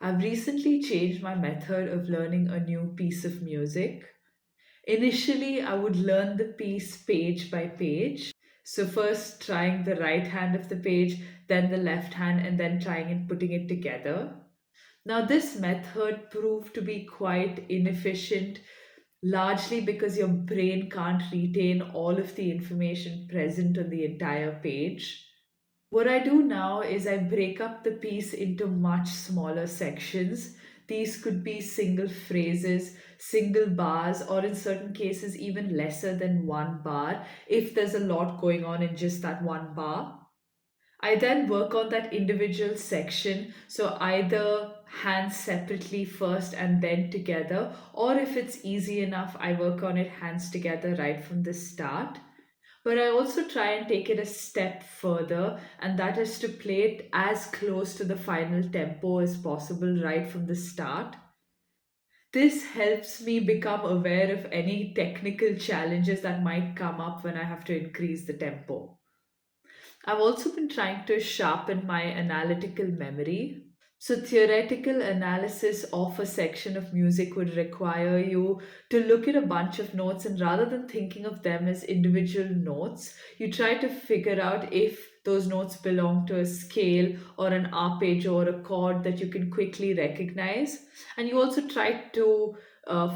I've recently changed my method of learning a new piece of music. Initially, I would learn the piece page by page. So, first trying the right hand of the page, then the left hand, and then trying and putting it together. Now, this method proved to be quite inefficient, largely because your brain can't retain all of the information present on the entire page. What I do now is I break up the piece into much smaller sections. These could be single phrases, single bars, or in certain cases, even lesser than one bar if there's a lot going on in just that one bar. I then work on that individual section, so either hands separately first and then together, or if it's easy enough, I work on it hands together right from the start. But I also try and take it a step further, and that is to play it as close to the final tempo as possible right from the start. This helps me become aware of any technical challenges that might come up when I have to increase the tempo. I've also been trying to sharpen my analytical memory. So, theoretical analysis of a section of music would require you to look at a bunch of notes, and rather than thinking of them as individual notes, you try to figure out if those notes belong to a scale or an arpeggio or a chord that you can quickly recognize. And you also try to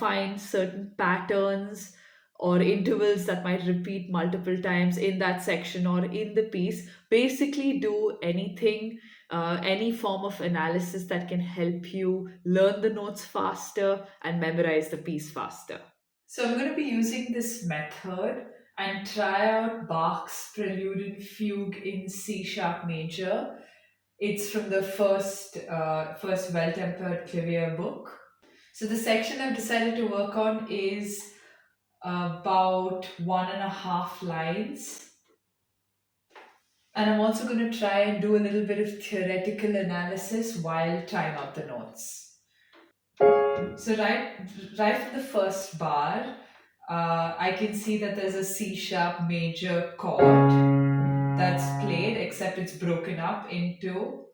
find certain patterns or intervals that might repeat multiple times in that section or in the piece. Basically, do any form of analysis that can help you learn the notes faster and memorize the piece faster. So I'm going to be using this method and try out Bach's Prelude Fugue in C sharp major. It's from the first well-tempered clavier book. So the section I've decided to work on is about 1.5 lines. And I'm also going to try and do a little bit of theoretical analysis while trying out the notes. So right from the first bar, I can see that there's a C sharp major chord that's played, except it's broken up into.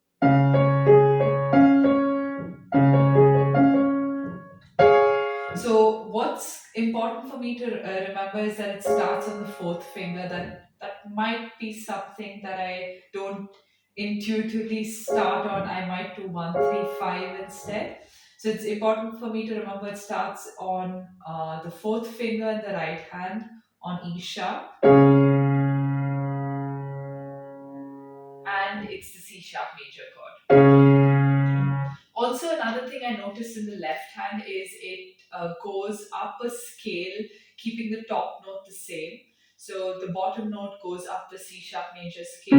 So what's important for me to remember is that it starts on the fourth finger. That might be something that I don't intuitively start on. I might do 1 3 5 instead. So it's important for me to remember it starts on the fourth finger in the right hand on E sharp, and it's the C sharp major chord. Also, another thing I noticed in the left hand is it goes up a scale, keeping the top note the same. So the bottom note goes up the C sharp major scale,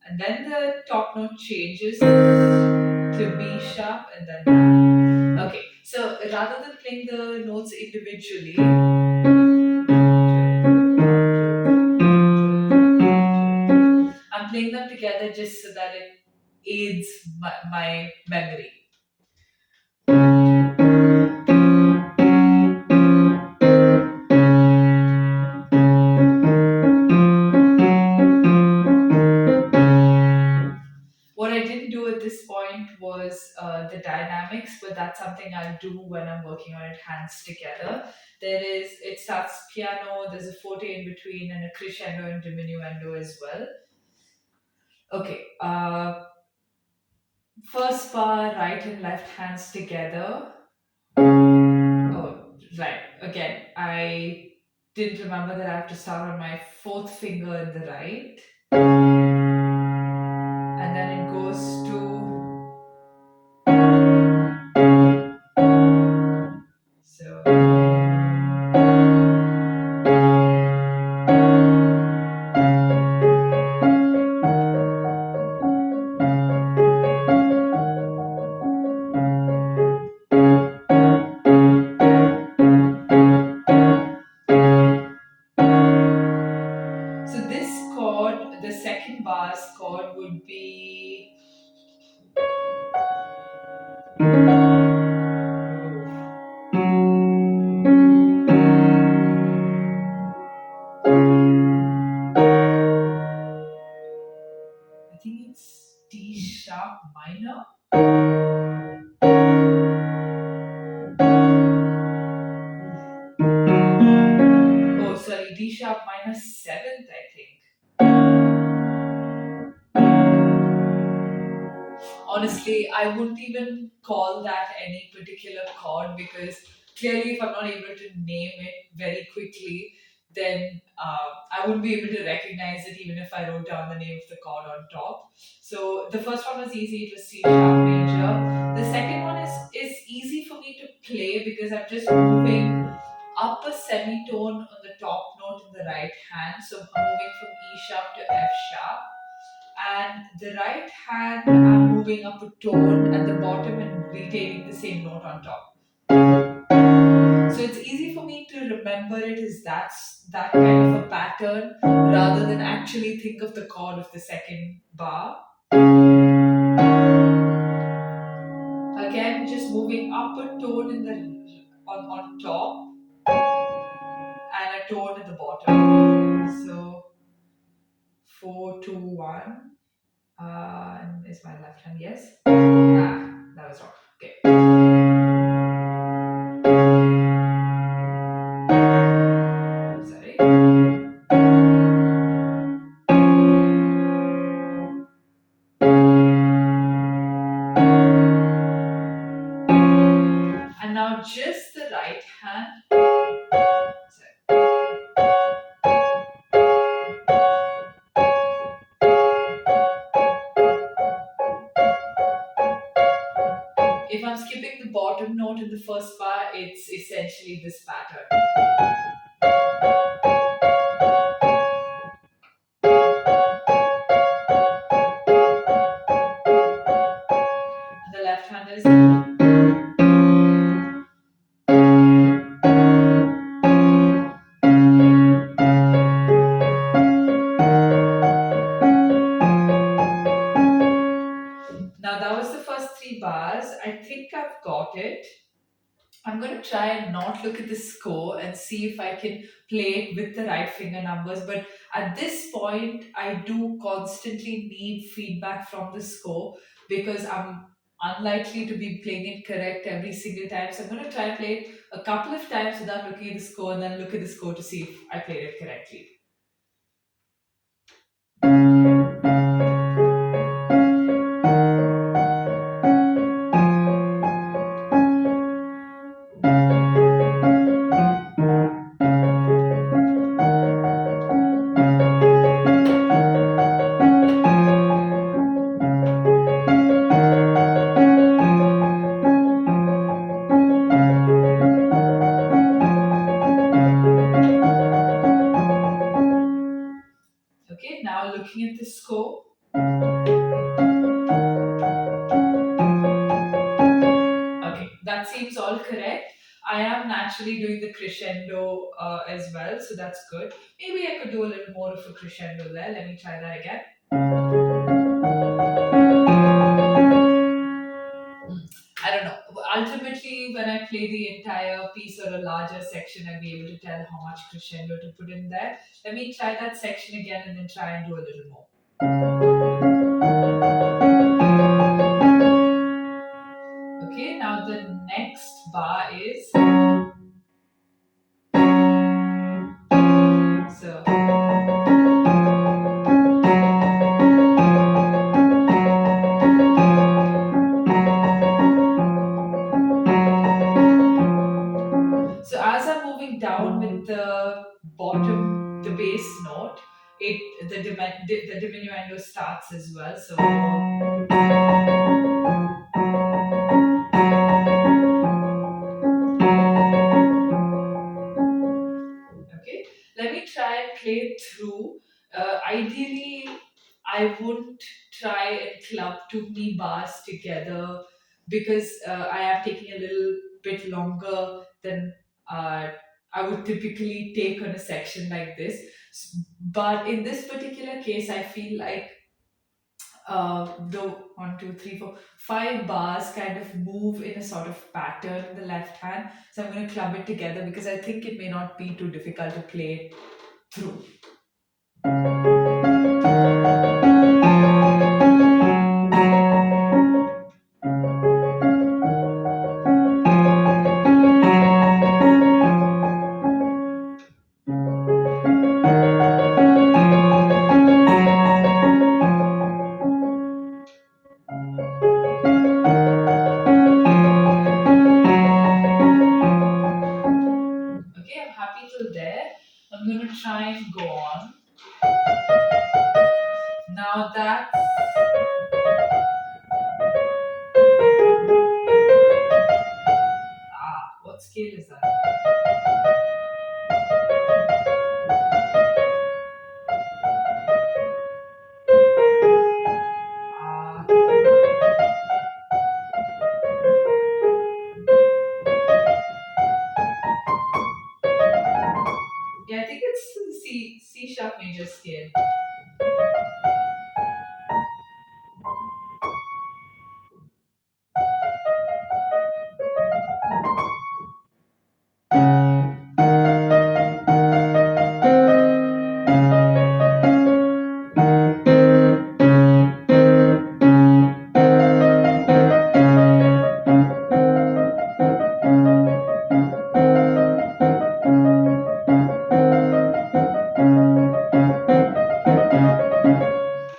and then the top note changes to B sharp and then down. Okay, so rather than playing the notes individually, I'm playing them together just so that it aids my memory. What I didn't do at this point was the dynamics, but that's something I'll do when I'm working on it hands together. It starts piano, there's a forte in between, and a crescendo and diminuendo as well. Okay, first bar, right and left hands together. Oh, right. Again, I didn't remember that I have to start on my fourth finger in the right, and then it goes to. So. So this chord, the second bar's chord would be. D sharp minor. Oh, sorry, D sharp minor seventh, I think. Honestly, I wouldn't even call that any particular chord because clearly, if I'm not able to name it very quickly, then I wouldn't be able to recognize it even if I wrote down the name of the chord on top. So the first one was easy, it was C sharp major. The second one is easy for me to play because I'm just moving up a semitone on the top note in the right hand. So I'm moving from E sharp to F sharp, and the right hand I'm moving up a tone at the bottom and retaining the same note on top. So it's easy for me to remember it as that's that kind of a pattern rather than actually think of the chord of the second bar. Again, just moving up a tone in the on top and a tone at the bottom. So 4 2 1. And is my left hand? Yes. That was wrong. Okay. Sorry. And now just the right hand. Sorry. If I'm skipping the bottom note in the first bar, it's essentially this pattern. And the left hand is. Now that was the first 3 bars. I think I've got it. I'm going to try and not look at the score and see if I can play it with the right finger numbers. But at this point, I do constantly need feedback from the score because I'm unlikely to be playing it correct every single time. So I'm going to try and play it a couple of times without looking at the score and then look at the score to see if I played it correctly. Okay, now looking at the score. Okay, that seems all correct. I am naturally doing the crescendo as well, so that's good. Maybe I could do a little more of a crescendo there. Let me try that again. I don't know. Ultimately, when I play the entire piece or a larger section, I'll be able to tell how much crescendo to put in there. Let me try that section again and then try and do a little more. Okay, now the next bar is. So. So as I'm moving down with the bottom, the bass note, the diminuendo starts as well. So okay, let me try and play it through. Ideally, I wouldn't try and club too many bars together because I am taking a little bit longer than uh, I would typically take on a section like this. But in this particular case, I feel like the 5 bars kind of move in a sort of pattern in the left hand. So I'm going to club it together because I think it may not be too difficult to play through. Now that, what scale is that? Ah, yeah, I think it's C sharp major scale.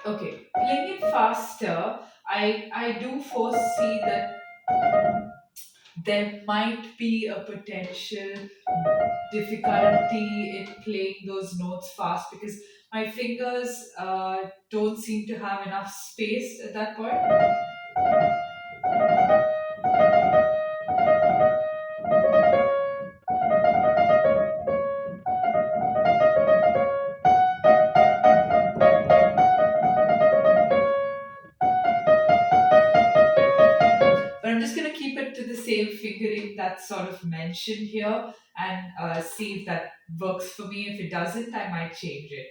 Okay, playing it faster, I do foresee that there might be a potential difficulty in playing those notes fast because my fingers don't seem to have enough space at that point. But I'm just going to keep it to the same fingering that's sort of mentioned here and see if that works for me. If it doesn't, I might change it.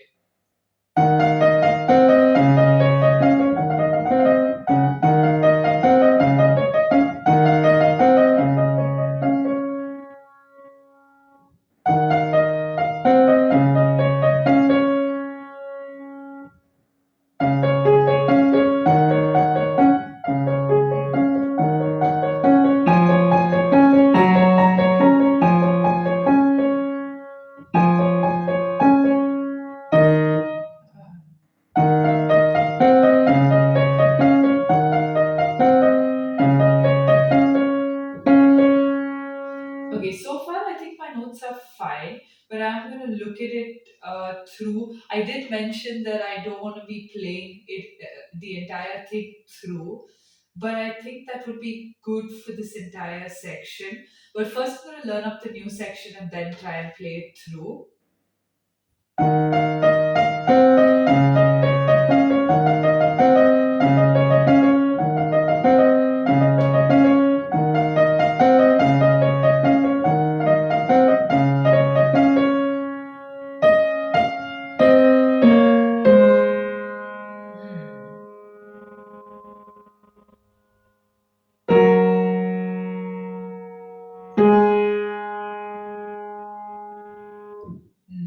Okay, so far I think my notes are fine, but I'm going to look at it through. I did mention that I don't want to be playing it the entire thing through, but I think that would be good for this entire section. But first, I'm going to learn up the new section and then try and play it through.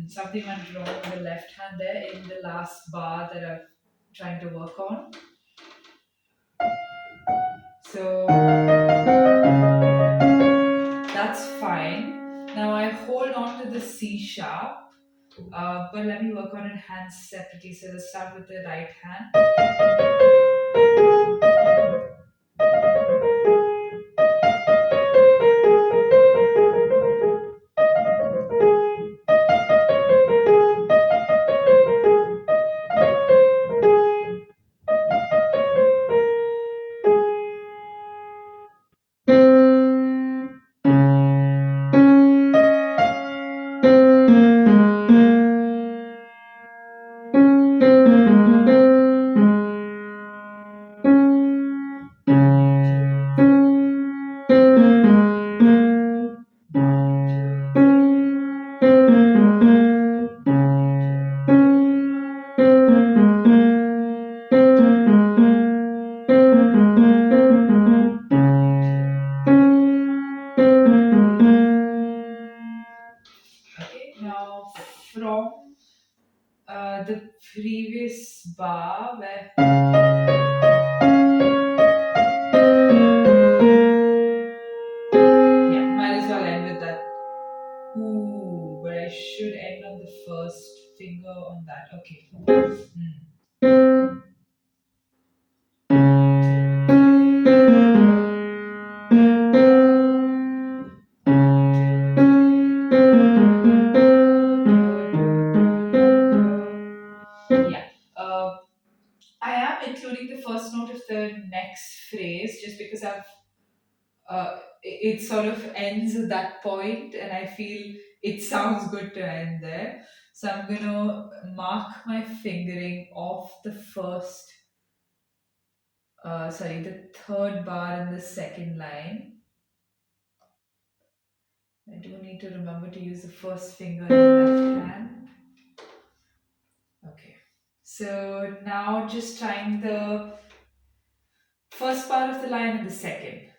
Something went wrong on the left hand there in the last bar that I'm trying to work on. So that's fine. Now I hold on to the C sharp, but let me work on it hands separately. So let's start with the right hand. Okay, now from the previous bar where yeah, might as well end with that. Ooh, but I should end on the first finger on that. Okay. Yeah. including the first note of the next phrase just because it sort of ends at that point and I feel it sounds good to end there. So I'm going to mark my fingering off the the third bar in the second line. I do need to remember to use the first finger in the left hand. Okay. So now just trying the first part of the line and the second.